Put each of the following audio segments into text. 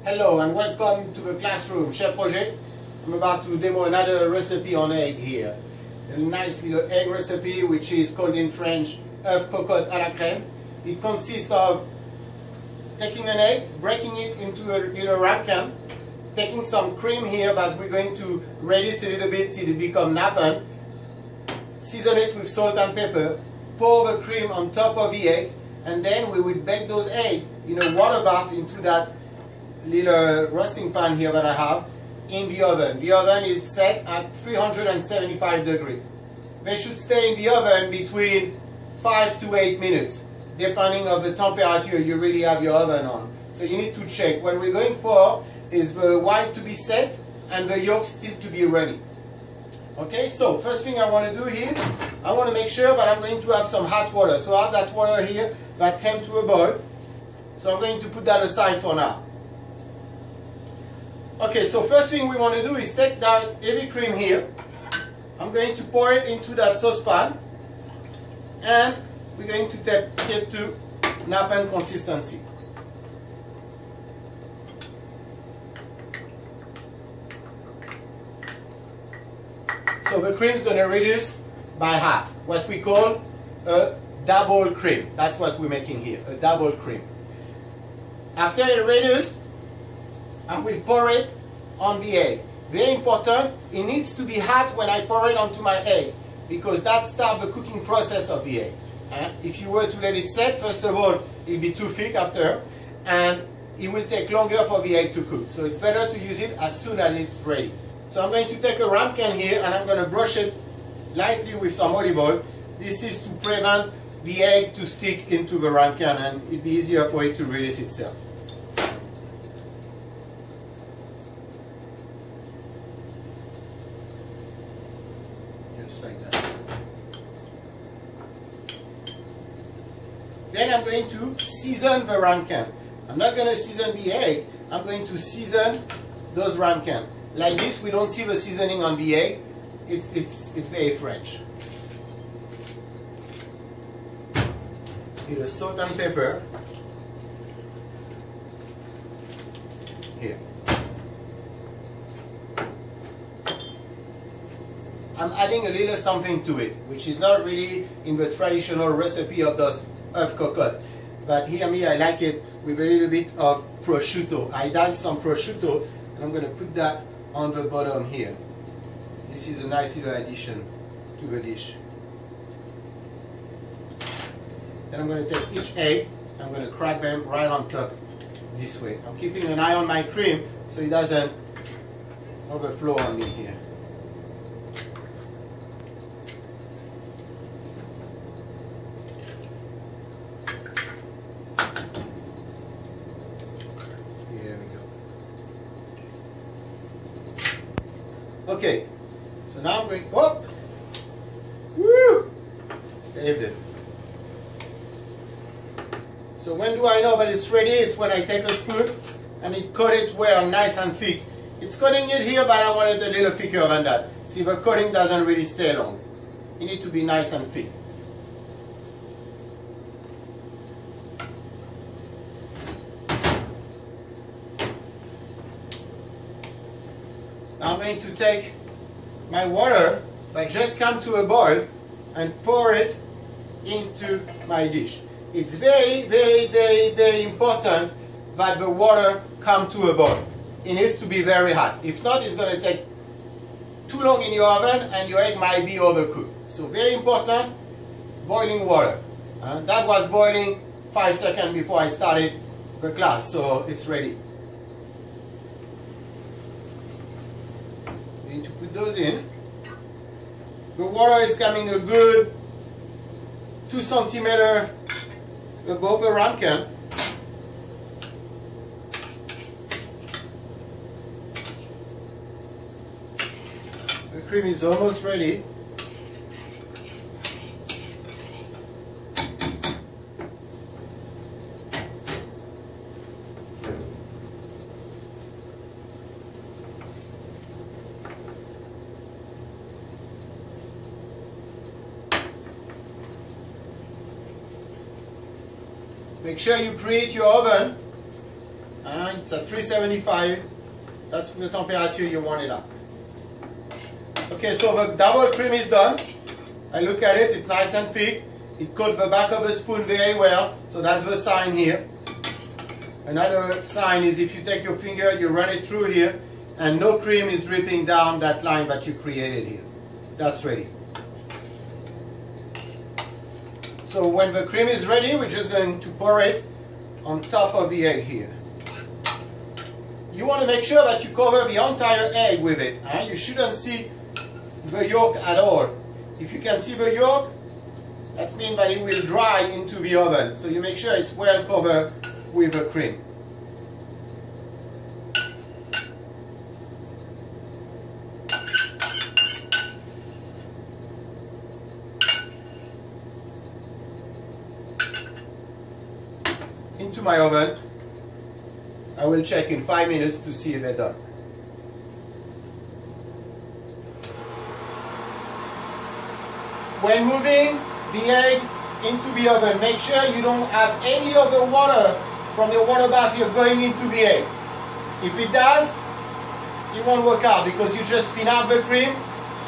Hello and welcome to the classroom. Chef Roger, I'm about to demo another recipe on egg here. A nice little egg recipe which is called in French Oeuf Cocotte à la crème. It consists of taking an egg, breaking it into a little ramekin, taking some cream here that we're going to reduce a little bit till it becomes nappen, season it with salt and pepper, pour the cream on top of the egg, and then we will bake those eggs in a water bath into that little roasting pan here that I have in the oven. The oven is set at 375 degrees. They should stay in the oven between 5 to 8 minutes, depending on the temperature you really have your oven on. So you need to check. What we're going for is the white to be set and the yolk still to be ready. Okay, so first thing I want to do here, I want to make sure that I'm going to have some hot water. So I have that water here that came to a boil. So I'm going to put that aside for now. Okay, so first thing we want to do is take that heavy cream here. I'm going to pour it into that saucepan and we're going to take it to nappen consistency. So the cream is going to reduce by half, what we call a double cream. That's what we're making here, a double cream. After it reduced, I will pour it on the egg. Very important, it needs to be hot when I pour it onto my egg, because that starts the cooking process of the egg. If you were to let it set, first of all, it will be too thick after, and it will take longer for the egg to cook. So it's better to use it as soon as it's ready. So I'm going to take a ramekin here and I'm going to brush it lightly with some olive oil. This is to prevent the egg to stick into the ramekin and it'll be easier for it to release itself. Just like that. Then I'm going to season the ramekin. I'm not going to season the egg, I'm going to season those ramekin. Like this, we don't see the seasoning on the egg. It's very French. Little salt and pepper. Here. I'm adding a little something to it, which is not really in the traditional recipe of those Oeuf Cocotte. But here I like it with a little bit of prosciutto. I diced some prosciutto and I'm going to put that on the bottom here. This is a nice little addition to the dish. Then I'm going to take each egg, I'm going to crack them right on top this way. I'm keeping an eye on my cream so it doesn't overflow on me here. Okay, so now I'm going, oh, woo, saved it. So when do I know that it's ready? It's when I take a spoon and it cut it where nice and thick. It's cutting it here, but I want it a little thicker than that. See, the cutting doesn't really stay long. It needs to be nice and thick. I'm going to take my water that just come to a boil and pour it into my dish. It's very, very, very, very important that the water come to a boil. It needs to be very hot. If not, it's going to take too long in your oven and your egg might be overcooked. So very important, boiling water. That was boiling 5 seconds before I started the class, so it's ready. To put those in. The water is coming a good 2 centimeters above the ramekin. The cream is almost ready. Make sure you preheat your oven And it's at 375. That's the temperature you want it at. Okay, so the double cream is done. I look at it, it's nice and thick. It coats the back of the spoon very well, so that's the sign here. Another sign is if you take your finger, you run it through here, and no cream is dripping down that line that you created here. That's ready. So when the cream is ready, we're just going to pour it on top of the egg here. You want to make sure that you cover the entire egg with it. You shouldn't see the yolk at all. If you can see the yolk, that means that it will dry into the oven. So you make sure it's well covered with the cream. Into my oven. I will check in 5 minutes to see if they're done. When moving the egg into the oven, make sure you don't have any of the water from your water bath you're going into the egg. If it does, it won't work out because you just thin out the cream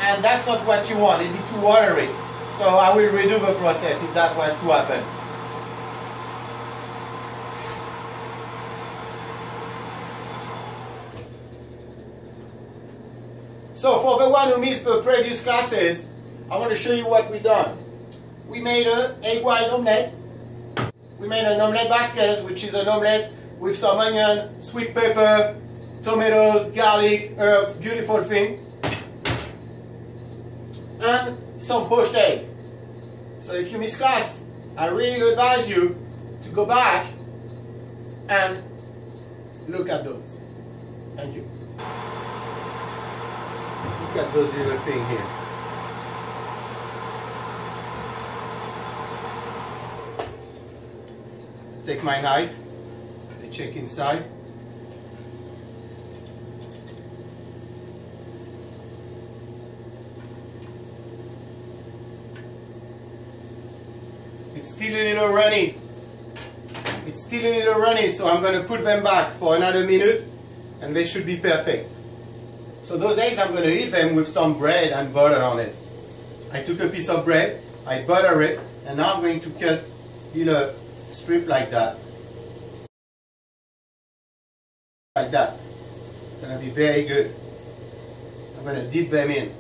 and that's not what you want. It'll be too watery. So I will redo the process if that was to happen. So for the one who missed the previous classes, I want to show you what we've done. We made an egg white omelette. We made an omelette basket, which is an omelette with some onion, sweet pepper, tomatoes, garlic, herbs, beautiful thing. And some poached egg. So if you miss class, I really advise you to go back and look at those. Thank you. Look at those little things here. Take my knife, I check inside. It's still a little runny. It's still a little runny, so I'm going to put them back for another minute and they should be perfect. So those eggs, I'm going to eat them with some bread and butter on it. I took a piece of bread, I butter it, and now I'm going to cut little strip like that. Like that. It's going to be very good. I'm going to dip them in.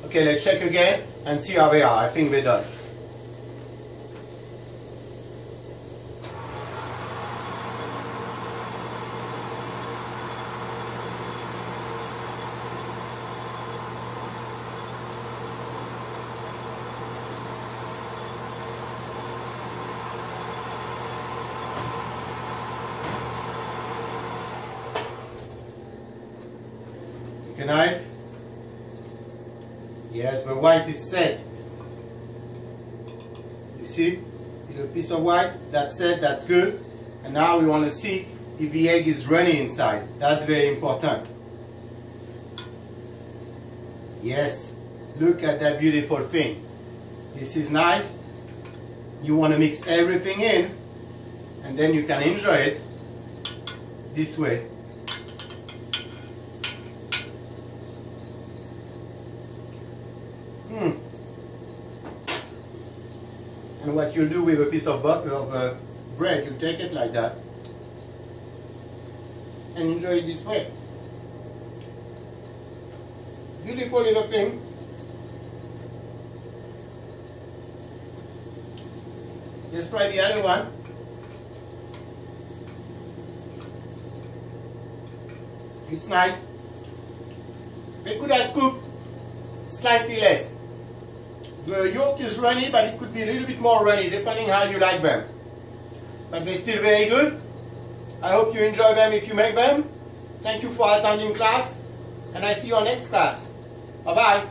Okay, let's check again and see how they are. I think they're done. Take a knife. Yes, the white is set. You see? Little piece of white, that's set, that's good. And now we want to see if the egg is runny inside. That's very important. Yes, look at that beautiful thing. This is nice. You want to mix everything in and then you can enjoy it this way. And what you'll do with a piece of butter of bread, you take it like that and enjoy it this way. Beautiful little thing. Let's try the other one. It's nice. They could have cooked slightly less. The yolk is runny, but it could be a little bit more runny depending how you like them. But they're still very good. I hope you enjoy them if you make them. Thank you for attending class, and I see you on next class. Bye-bye.